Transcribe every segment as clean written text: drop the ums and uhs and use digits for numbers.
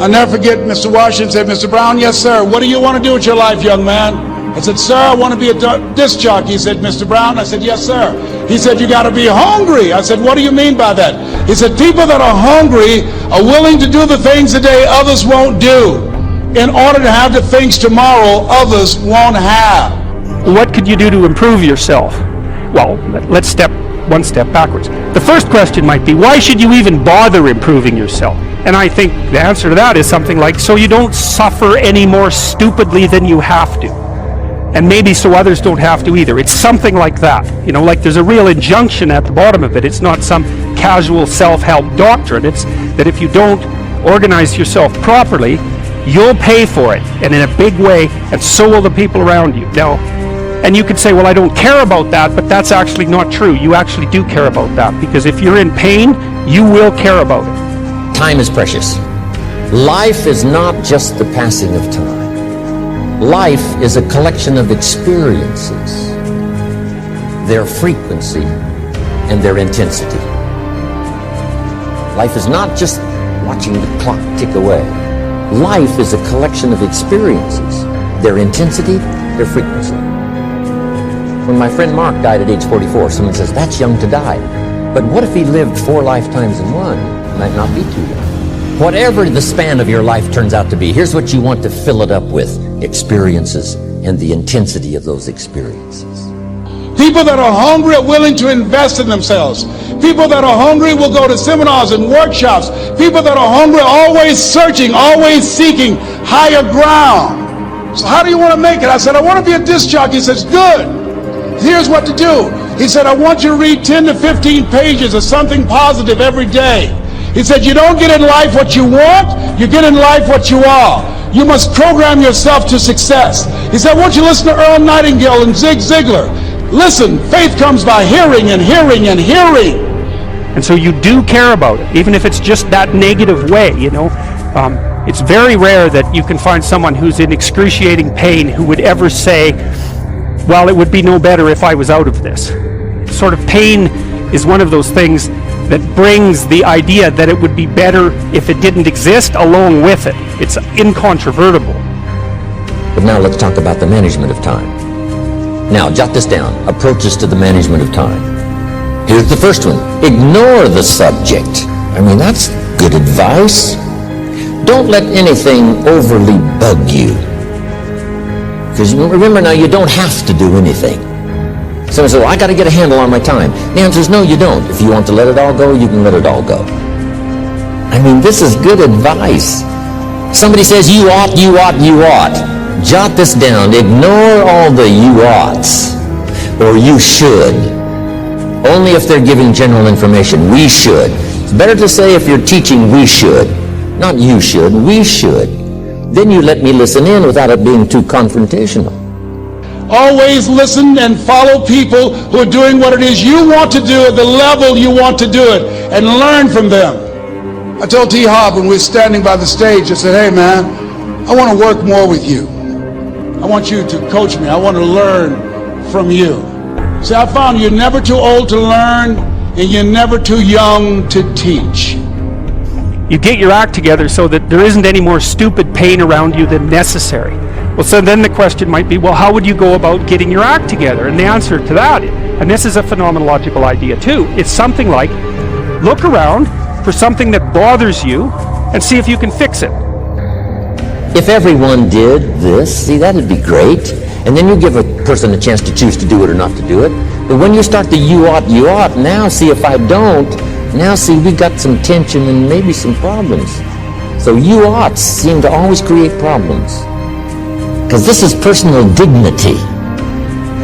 I'll never forget Mr. Washington said, Mr. Brown, yes, sir. What do you want to do with your life, young man? I said, sir, I want to be a disc jockey. He said, Mr. Brown? I said, yes, sir. He said, you got to be hungry. I said, what do you mean by that? He said, people that are hungry are willing to do the things today others won't do in order to have the things tomorrow others won't have. What could you do to improve yourself? Well, let's step one step backwards. The first question might be, why should you even bother improving yourself? And I think the answer to that is something like, so you don't suffer any more stupidly than you have to. And maybe so others don't have to either. It's something like that. You know, like there's a real injunction at the bottom of it. It's not some casual self-help doctrine. It's that if you don't organize yourself properly, you'll pay for it, and in a big way, and so will the people around you. Now, and you could say, well, I don't care about that, but that's actually not true. You actually do care about that, because if you're in pain, you will care about it. Time is precious. Life is not just the passing of time. Life is a collection of experiences, their frequency and their intensity. Life is not just watching the clock tick away. Life is a collection of experiences, their intensity, their frequency. When my friend Mark died at age 44, someone says, that's young to die. But what if he lived 4 lifetimes in one? It might not be too young. Whatever the span of your life turns out to be, here's what you want to fill it up with: experiences and the intensity of those experiences. People that are hungry are willing to invest in themselves. People that are hungry will go to seminars and workshops. People that are hungry are always searching, always seeking higher ground. So how do you want to make it? I said, I want to be a disc jockey. He says, good. Here's what to do. He said, I want you to read 10 to 15 pages of something positive every day. He said, you don't get in life what you want, you get in life what you are. You must program yourself to success. He said, I want you to listen to Earl Nightingale and Zig Ziglar. Listen, faith comes by hearing and hearing and hearing. And so you do care about it, even if it's just that negative way, you know. It's very rare that you can find someone who's in excruciating pain who would ever say, well, it would be no better if I was out of this. Sort of pain is one of those things that brings the idea that it would be better if it didn't exist along with it. It's incontrovertible. But now let's talk about the management of time. Now, jot this down. Approaches to the management of time. Here's the first one. Ignore the subject. I mean, that's good advice. Don't let anything overly bug you. Because remember now, you don't have to do anything. Someone says, well, I got to get a handle on my time. The answer is no, you don't. If you want to let it all go, you can let it all go. I mean, this is good advice. Somebody says, you ought, you ought, you ought. Jot this down. Ignore all the you oughts or you should. Only if they're giving general information. We should. It's better to say if you're teaching, we should. Not you should, we should. Then you let me listen in without it being too confrontational. Always listen and follow people who are doing what it is you want to do at the level you want to do it, and learn from them. I told T. Hobb when we were standing by the stage, I said, hey man, I want to work more with you. I want you to coach me. I want to learn from you. See, I found you're never too old to learn and you're never too young to teach. You get your act together so that there isn't any more stupid pain around you than necessary. Well, so then the question might be, well, how would you go about getting your act together? And the answer to that, and this is a phenomenological idea too, it's something like, look around for something that bothers you and see if you can fix it. If everyone did this, see, that'd be great. And then you give a person a chance to choose to do it or not to do it. But when you start the you ought, now see if I don't, now see we got some tension and maybe some problems. So you oughts seem to always create problems. Because this is personal dignity.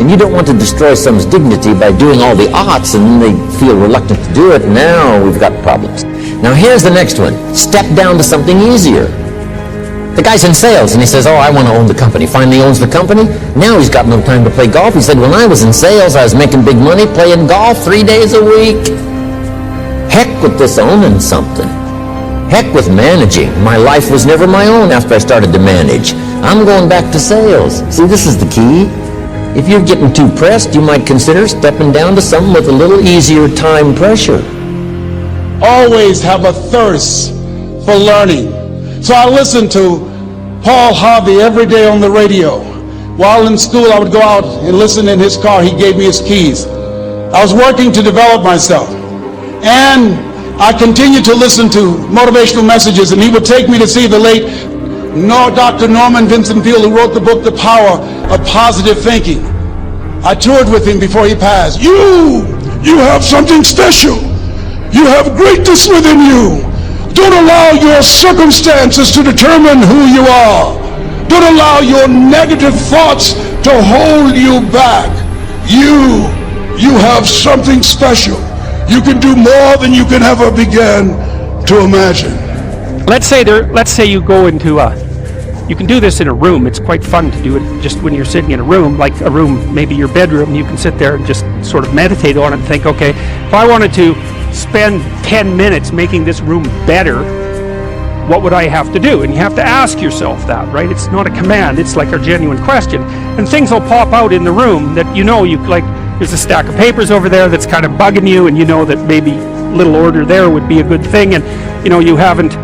And you don't want to destroy someone's dignity by doing all the oughts and then they feel reluctant to do it. Now we've got problems. Now here's the next one. Step down to something easier. The guy's in sales and he says, oh, I want to own the company. Finally owns the company. Now he's got no time to play golf. He said, when I was in sales, I was making big money playing golf 3 days a week. Heck with this owning something. Heck with managing. My life was never my own after I started to manage. I'm going back to sales. See, this is the key. If you're getting too pressed, you might consider stepping down to something with a little easier time pressure. Always have a thirst for learning. So I listened to Paul Harvey every day on the radio. While in school, I would go out and listen in his car. He gave me his keys. I was working to develop myself. And I continued to listen to motivational messages, and he would take me to see the late Dr. Norman Vincent Peale, who wrote the book, The Power of Positive Thinking. I toured with him before he passed. You have something special. You have greatness within you. Don't allow your circumstances to determine who you are. Don't allow your negative thoughts to hold you back. You have something special. You can do more than you can ever begin to imagine. Let's say you go into you can do this in a room. It's quite fun to do it just when you're sitting in a room, like a room, maybe your bedroom. You can sit there and just sort of meditate on it and think, okay, if I wanted to spend 10 minutes making this room better, what would I have to do? And you have to ask yourself that, right? It's not a command, it's like a genuine question. And things will pop out in the room that you like, there's a stack of papers over there that's kind of bugging you, and you know that maybe a little order there would be a good thing, and you haven't.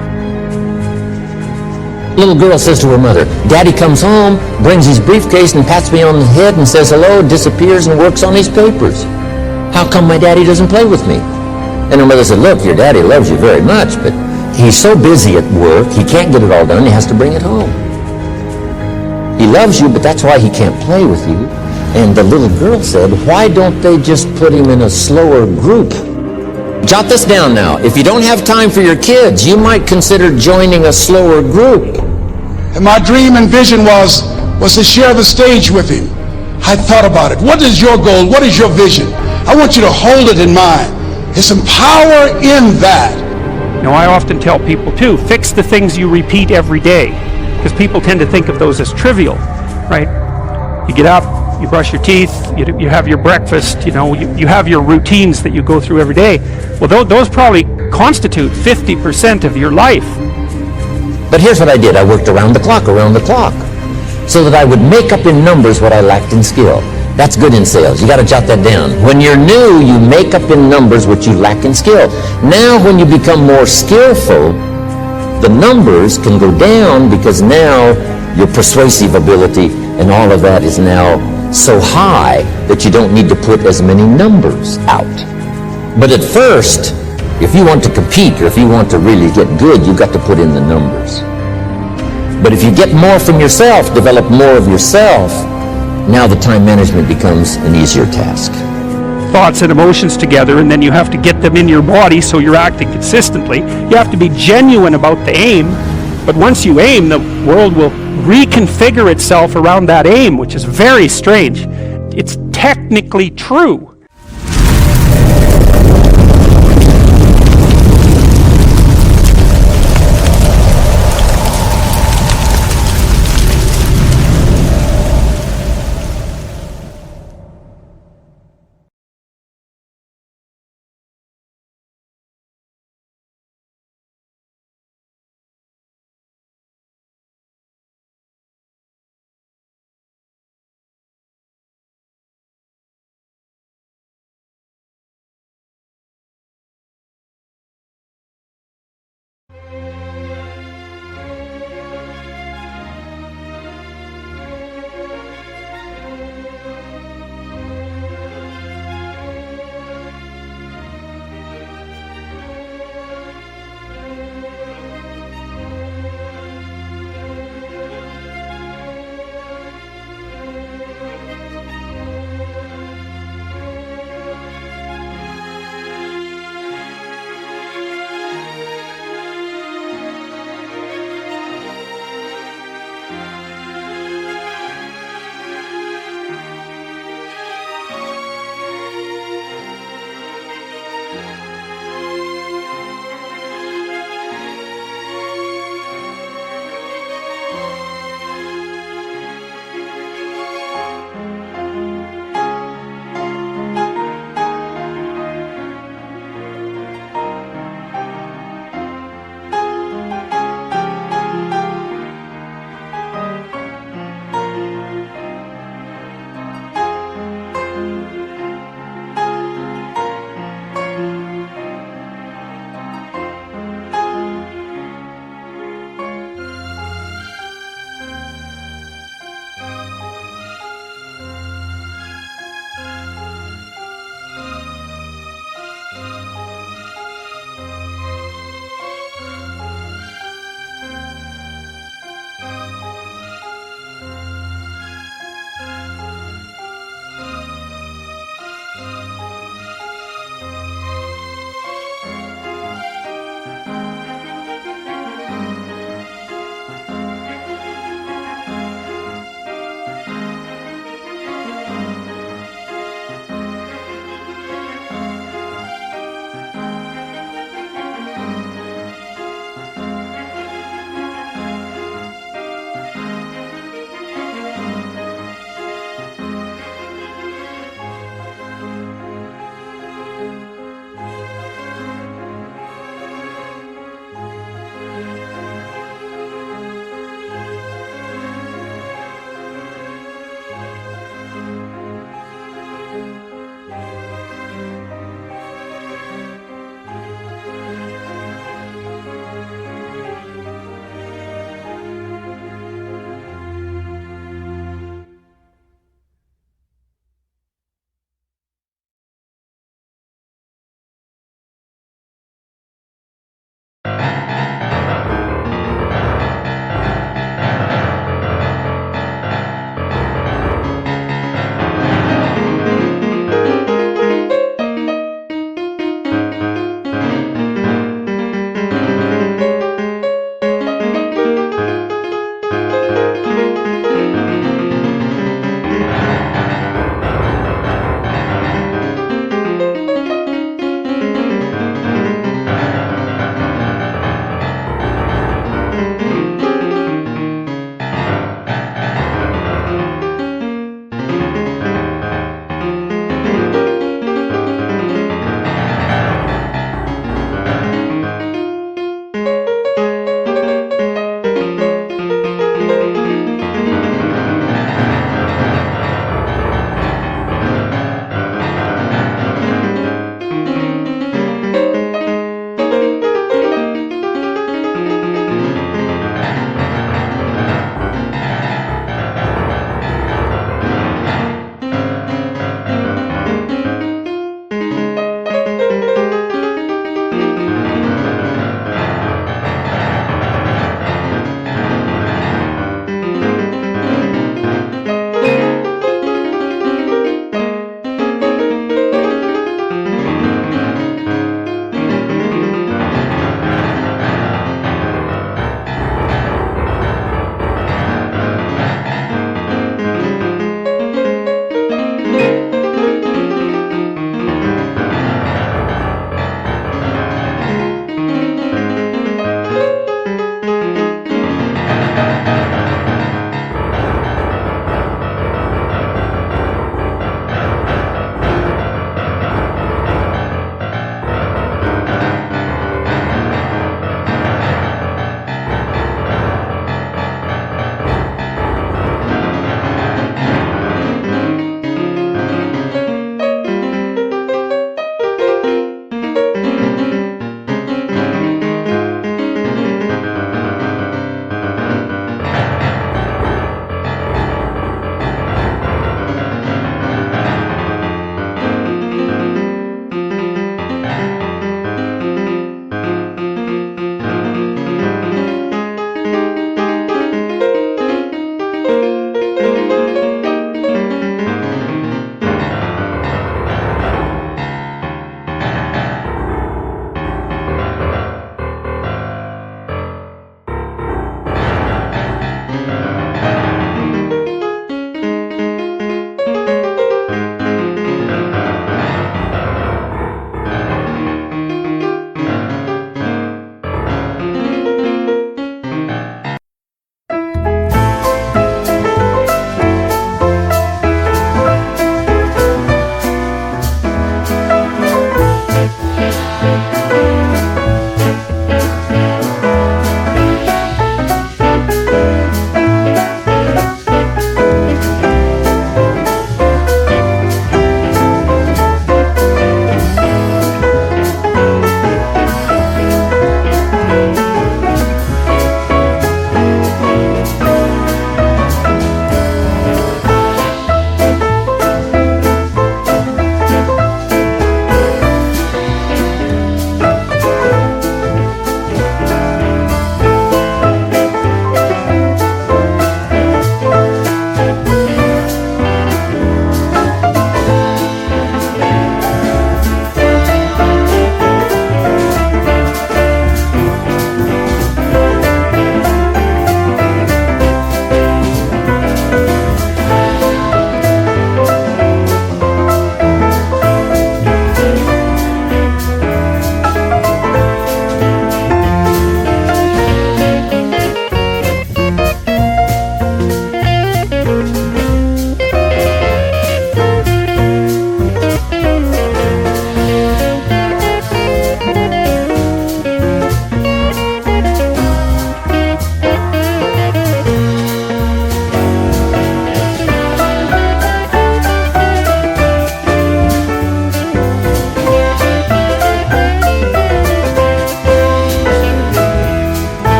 Little girl says to her mother, Daddy comes home, brings his briefcase and pats me on the head and says hello, disappears and works on his papers. How come my daddy doesn't play with me? And her mother said, look, your daddy loves you very much, but he's so busy at work, he can't get it all done, he has to bring it home. He loves you, but that's why he can't play with you. And the little girl said, why don't they just put him in a slower group? Jot this down now. If you don't have time for your kids, you might consider joining a slower group. And my dream and vision was to share the stage with him. I thought about it. What is your goal? What is your vision? I want you to hold it in mind. There's some power in that. I often tell people too, fix the things you repeat every day, because people tend to think of those as trivial, right? You get up, you brush your teeth, you have your breakfast, you have your routines that you go through every day. Well, those probably constitute 50% of your life. But here's what I did. I worked around the clock, so that I would make up in numbers what I lacked in skill. That's good in sales. You got to jot that down. When you're new, you make up in numbers what you lack in skill. Now, when you become more skillful, the numbers can go down because now your persuasive ability and all of that is now so high that you don't need to put as many numbers out. But at first, if you want to compete or if you want to really get good, you've got to put in the numbers. But if you get more from yourself, develop more of yourself, now the time management becomes an easier task. Thoughts and emotions together, and then you have to get them in your body so you're acting consistently. You have to be genuine about the aim, but once you aim, the world will reconfigure itself around that aim, which is very strange. It's technically true.